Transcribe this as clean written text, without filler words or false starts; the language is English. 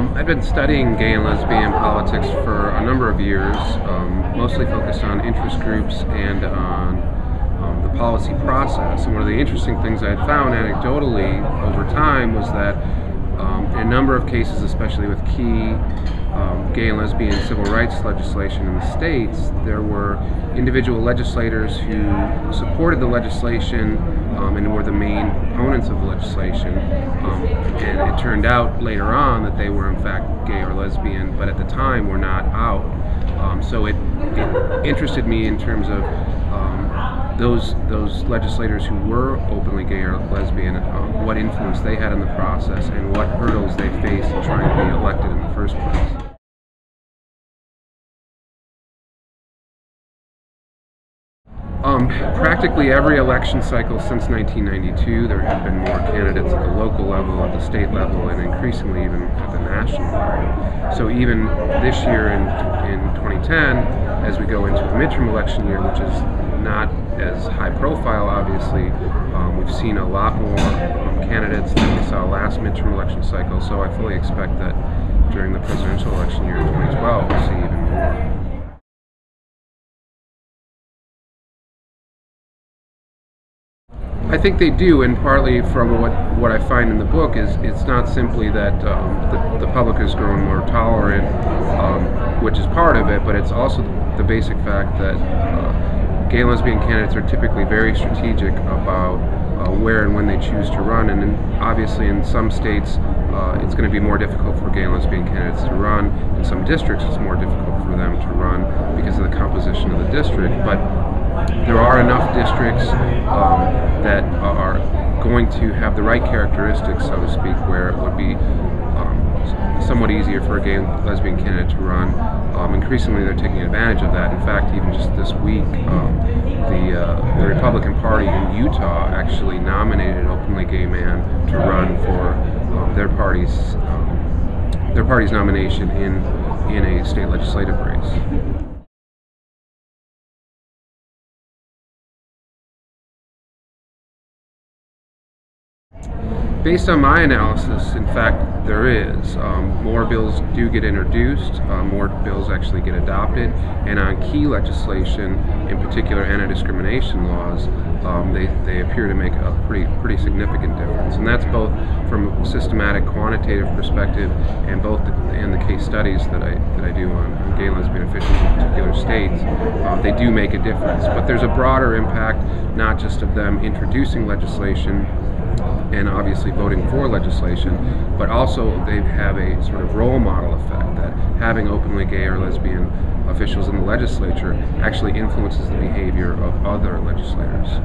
I've been studying gay and lesbian politics for a number of years, mostly focused on interest groups and on the policy process. And one of the interesting things I had found anecdotally over time was that in a number of cases, especially with key gay and lesbian civil rights legislation in the states, there were individual legislators who supported the legislation and were the main opponents of the legislation. And it turned out later on that they were in fact gay or lesbian, but at the time were not out. So it interested me in terms of those legislators who were openly gay or lesbian, what influence they had in the process and what hurdles they faced in trying to be elected in the first place. Practically every election cycle since 1992, there have been more candidates at the local level, at the state level, and increasingly even at the national level. So even this year in 2010, as we go into the midterm election year, which is not as high profile, obviously, we've seen a lot more candidates than we saw last midterm election cycle. So I fully expect that during the presidential election year in 2012, we'll see even more. I think they do, and partly from what I find in the book is it's not simply that the public has grown more tolerant, which is part of it, but it's also the basic fact that gay and lesbian candidates are typically very strategic about where and when they choose to run, and obviously in some states it's going to be more difficult for gay and lesbian candidates to run. In some districts it's more difficult for them to run because of the composition of the district, but there are enough districts that are going to have the right characteristics, so to speak, where it would be somewhat easier for a gay and lesbian candidate to run. Increasingly they're taking advantage of that. In fact, even just this week, the Republican Party in Utah actually nominated an openly gay man to run for their party's nomination in a state legislative race. Based on my analysis, in fact, there is. More bills do get introduced, more bills actually get adopted, and on key legislation, in particular anti-discrimination laws, they appear to make a pretty significant difference. And that's both from a systematic quantitative perspective and both in the case studies that I do on gay and lesbian officials in particular states. They do make a difference. But there's a broader impact, not just of them introducing legislation and obviously voting for legislation, but also they have a sort of role model effect that having openly gay or lesbian officials in the legislature actually influences the behavior of other legislators.